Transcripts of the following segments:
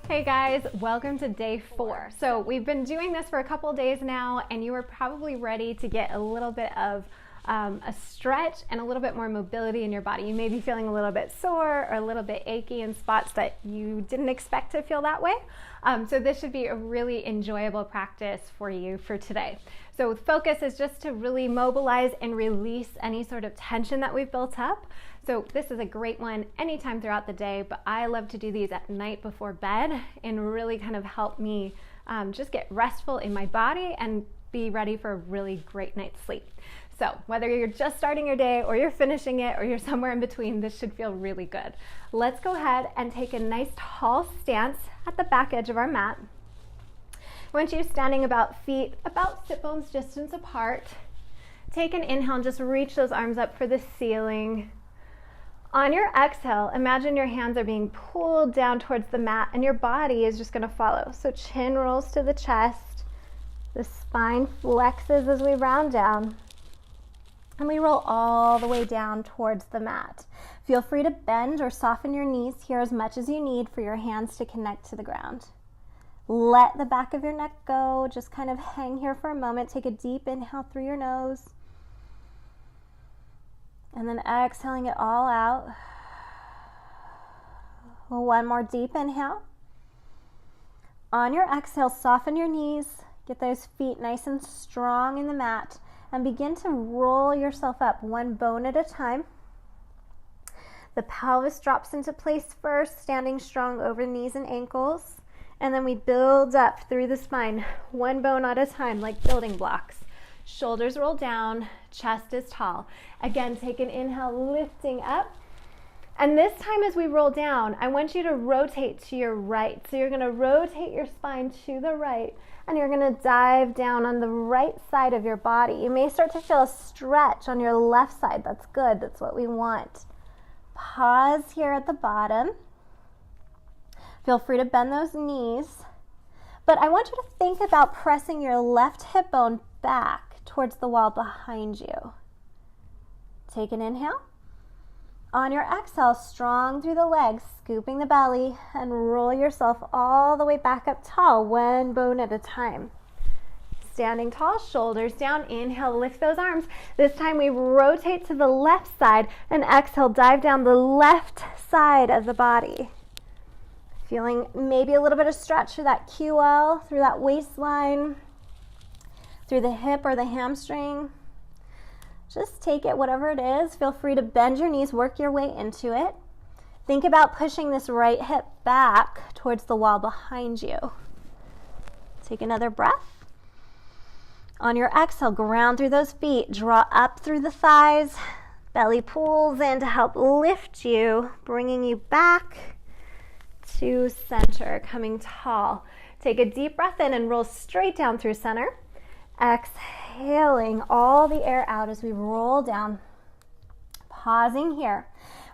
Hey guys, welcome to day 4. So we've been doing this for a couple days now, and you are probably ready to get a little bit of a stretch and a little bit more mobility in your body. You may be feeling a little bit sore or a little bit achy in spots that you didn't expect to feel that way. So this should be a really enjoyable practice for you for today. So the focus is just to really mobilize and release any sort of tension that we've built up. So this is a great one anytime throughout the day, but I love to do these at night before bed and really kind of help me just get restful in my body and be ready for a really great night's sleep. So whether you're just starting your day or you're finishing it or you're somewhere in between, this should feel really good. Let's go ahead and take a nice tall stance at the back edge of our mat. I want you standing about sit bones distance apart. Take an inhale and just reach those arms up for the ceiling. On your exhale, imagine your hands are being pulled down towards the mat and your body is just going to follow. So chin rolls to the chest, the spine flexes as we round down, and we roll all the way down towards the mat. Feel free to bend or soften your knees here as much as you need for your hands to connect to the ground. Let the back of your neck go. Just kind of hang here for a moment. Take a deep inhale through your nose. And then exhaling it all out. One more deep inhale. On your exhale, soften your knees. Get those feet nice and strong in the mat. And begin to roll yourself up one bone at a time. The pelvis drops into place first, standing strong over knees and ankles. And then we build up through the spine, one bone at a time, like building blocks. Shoulders roll down, chest is tall. Again, take an inhale, lifting up. And this time as we roll down, I want you to rotate to your right. So you're gonna rotate your spine to the right, and you're gonna dive down on the right side of your body. You may start to feel a stretch on your left side. That's good, that's what we want. Pause here at the bottom. Feel free to bend those knees. But I want you to think about pressing your left hip bone back towards the wall behind you. Take an inhale. On your exhale, strong through the legs, scooping the belly, and roll yourself all the way back up tall, one bone at a time. Standing tall, shoulders down, inhale, lift those arms. This time we rotate to the left side, and exhale, dive down the left side of the body. Feeling maybe a little bit of stretch through that QL, through that waistline, through the hip or the hamstring. Just take it, whatever it is. Feel free to bend your knees, work your way into it. Think about pushing this right hip back towards the wall behind you. Take another breath. On your exhale, ground through those feet, draw up through the thighs. Belly pulls in to help lift you, bringing you back to center, coming tall. Take a deep breath in and roll straight down through center. Exhaling all the air out as we roll down. Pausing here.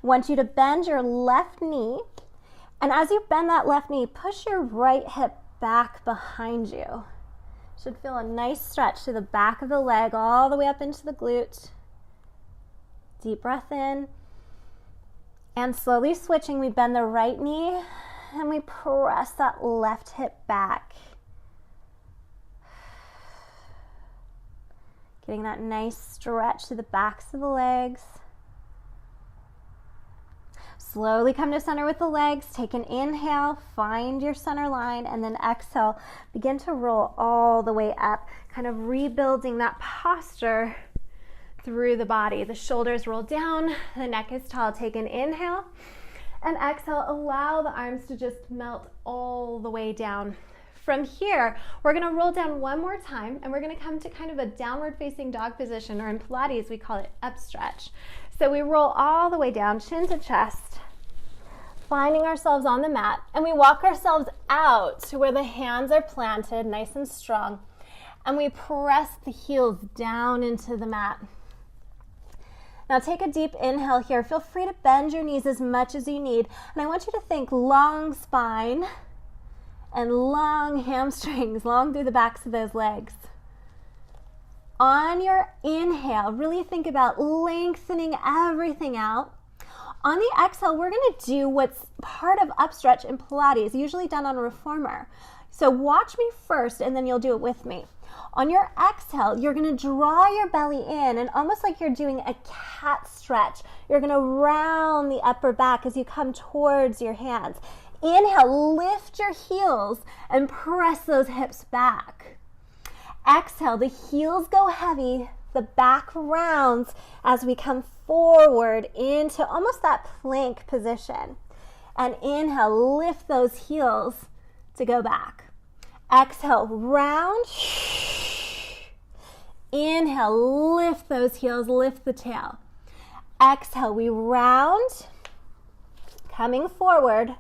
I want you to bend your left knee, and as you bend that left knee, push your right hip back behind you. Should feel a nice stretch to the back of the leg all the way up into the glute. Deep breath in. And slowly switching, we bend the right knee and we press that left hip back. Getting that nice stretch to the backs of the legs. Slowly come to center with the legs. Take an inhale, find your center line, and then exhale. Begin to roll all the way up, kind of rebuilding that posture through the body. The shoulders roll down, the neck is tall. Take an inhale and exhale. Allow the arms to just melt all the way down. From here, we're gonna roll down one more time, and we're gonna come to kind of a downward facing dog position, or in Pilates, we call it up stretch. So we roll all the way down, chin to chest, finding ourselves on the mat, and we walk ourselves out to where the hands are planted, nice and strong, and we press the heels down into the mat. Now take a deep inhale here. Feel free to bend your knees as much as you need. And I want you to think long spine and long hamstrings, long through the backs of those legs. On your inhale, really think about lengthening everything out. On the exhale, we're going to do what's part of upstretch in Pilates, usually done on a reformer. So watch me first, and then you'll do it with me. On your exhale, you're going to draw your belly in, and almost like you're doing a cat stretch. You're going to round the upper back as you come towards your hands. Inhale, lift your heels and press those hips back. Exhale, the heels go heavy, the back rounds as we come forward into almost that plank position. And inhale, lift those heels to go back. Exhale, round. Inhale, lift those heels, lift the tail. Exhale, we round, coming forward.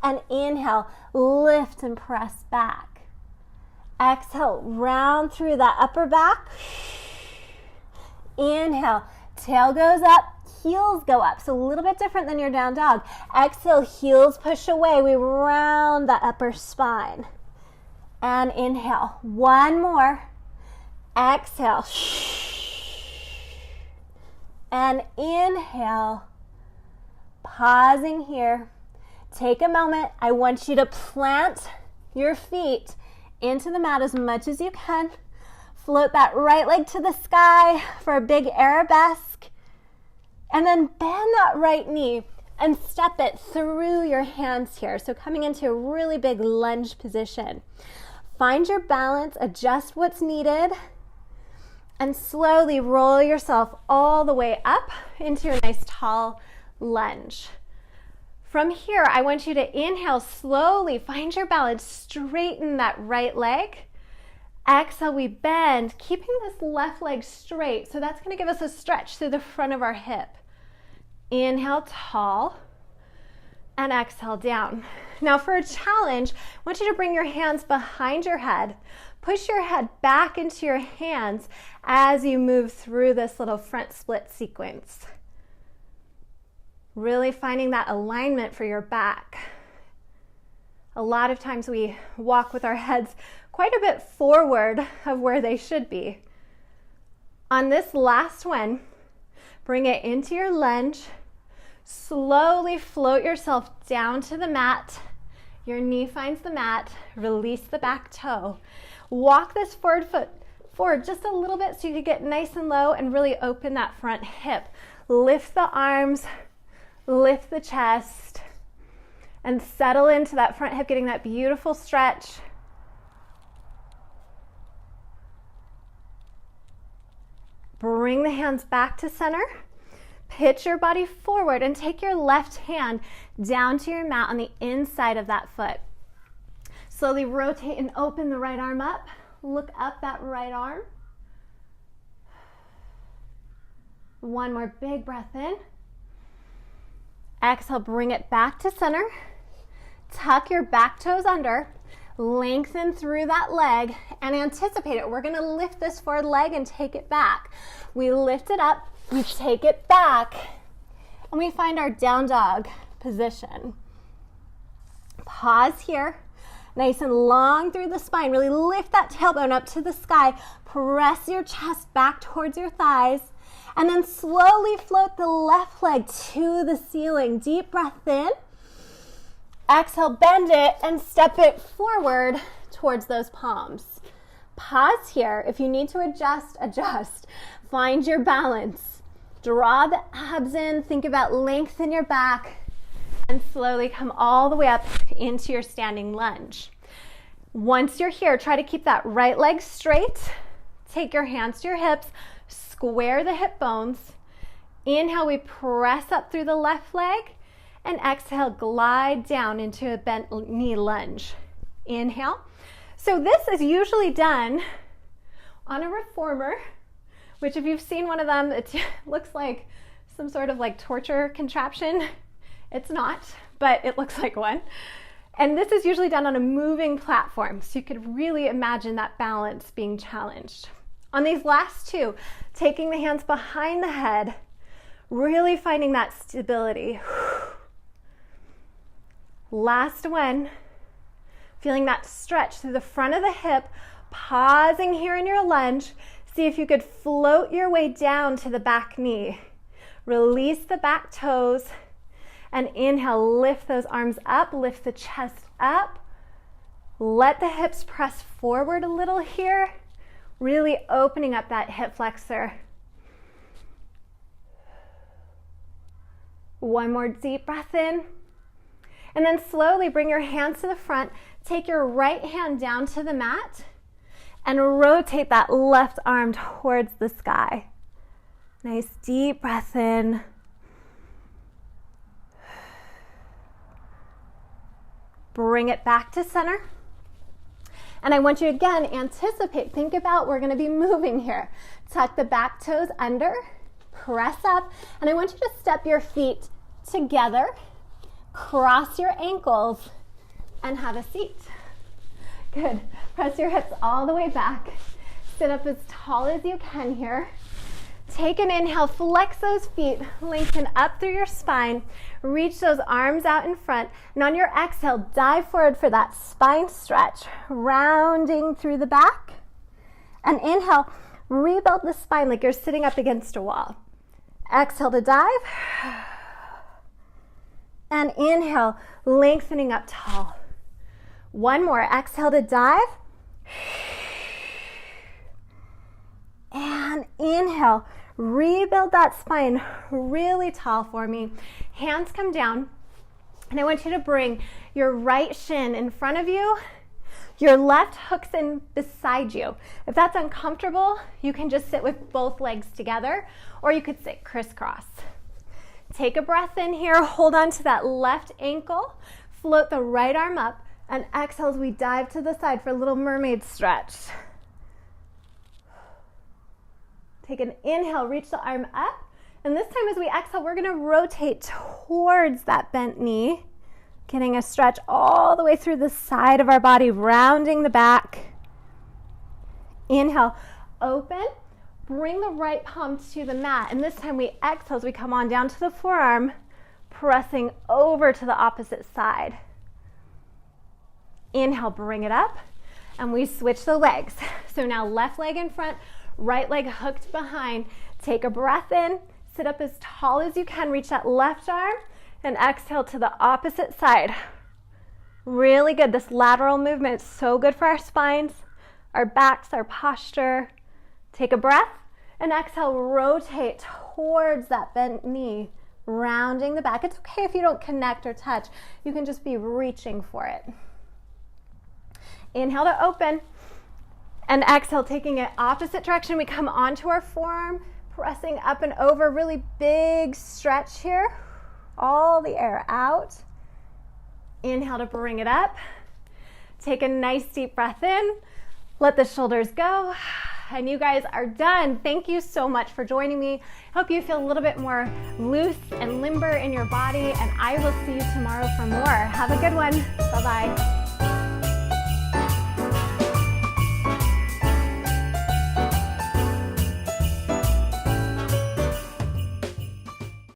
And inhale, lift and press back. Exhale, round through that upper back. Inhale, tail goes up, heels go up. So a little bit different than your down dog. Exhale, heels push away. We round the upper spine. And inhale, one more. Exhale. And inhale. Pausing here. Take a moment. I want you to plant your feet into the mat as much as you can. Float that right leg to the sky for a big arabesque. And then bend that right knee and step it through your hands here. So coming into a really big lunge position. Find your balance, adjust what's needed, and slowly roll yourself all the way up into a nice tall lunge. From here, I want you to inhale slowly, find your balance, straighten that right leg. Exhale, we bend, keeping this left leg straight. So that's going to give us a stretch through the front of our hip. Inhale, tall, and exhale, down. Now for a challenge, I want you to bring your hands behind your head. Push your head back into your hands as you move through this little front split sequence. Really finding that alignment for your back. A lot of times we walk with our heads quite a bit forward of where they should be. On this last one, bring it into your lunge. Slowly float yourself down to the mat. Your knee finds the mat. Release the back toe. Walk this forward foot forward just a little bit so you can get nice and low and really open that front hip. Lift the arms, lift the chest, and settle into that front hip, getting that beautiful stretch. Bring the hands back to center. Pitch your body forward and take your left hand down to your mat on the inside of that foot. Slowly rotate and open the right arm up. Look up that right arm. One more big breath in. Exhale, bring it back to center. Tuck your back toes under. Lengthen through that leg and anticipate it. We're going to lift this forward leg and take it back. We lift it up. We take it back, and we find our down dog position. Pause here, nice and long through the spine. Really lift that tailbone up to the sky. Press your chest back towards your thighs, and then slowly float the left leg to the ceiling. Deep breath in. Exhale, bend it, and step it forward towards those palms. Pause here. If you need to adjust, adjust. Find your balance. Draw the abs in, think about length in your back, and slowly come all the way up into your standing lunge. Once you're here, try to keep that right leg straight. Take your hands to your hips, square the hip bones. Inhale, we press up through the left leg, and exhale, glide down into a bent knee lunge. Inhale. So this is usually done on a reformer, which if you've seen one of them, it looks like some sort of like torture contraption. It's not, but it looks like one. And this is usually done on a moving platform, so you could really imagine that balance being challenged. On these last two, taking the hands behind the head, really finding that stability. Last one, feeling that stretch through the front of the hip, pausing here in your lunge. See if you could float your way down to the back knee. Release the back toes. And inhale, lift those arms up, lift the chest up. Let the hips press forward a little here, really opening up that hip flexor. One more deep breath in. And then slowly bring your hands to the front. Take your right hand down to the mat and rotate that left arm towards the sky. Nice deep breath in. Bring it back to center. And I want you again, anticipate, think about, we're gonna be moving here. Tuck the back toes under, press up, and I want you to step your feet together, cross your ankles, and have a seat. Good. Press your hips all the way back. Sit up as tall as you can here. Take an inhale, flex those feet, lengthen up through your spine, reach those arms out in front, and on your exhale, dive forward for that spine stretch, rounding through the back. And inhale, rebuild the spine like you're sitting up against a wall. Exhale to dive. And inhale, lengthening up tall. One more, exhale to dive. And inhale, rebuild that spine really tall for me. Hands come down, and I want you to bring your right shin in front of you. Your left hooks in beside you. If that's uncomfortable, you can just sit with both legs together, or you could sit crisscross. Take a breath in here, hold on to that left ankle, float the right arm up, and exhale as we dive to the side for a little mermaid stretch. Take an inhale, reach the arm up, and this time as we exhale, we're gonna rotate towards that bent knee, getting a stretch all the way through the side of our body, rounding the back. Inhale, open, bring the right palm to the mat, and this time we exhale as we come on down to the forearm, pressing over to the opposite side. Inhale, bring it up, and we switch the legs. So now left leg in front, right leg hooked behind. Take a breath in, sit up as tall as you can, reach that left arm, and exhale to the opposite side. Really good. This lateral movement is so good for our spines, our backs, our posture. Take a breath, and exhale, rotate towards that bent knee, rounding the back. It's okay if you don't connect or touch. You can just be reaching for it. Inhale to open. And exhale, taking it opposite direction, we come onto our forearm, pressing up and over, really big stretch here. All the air out. Inhale to bring it up. Take a nice deep breath in. Let the shoulders go. And you guys are done. Thank you so much for joining me. Hope you feel a little bit more loose and limber in your body, and I will see you tomorrow for more. Have a good one. Bye-bye.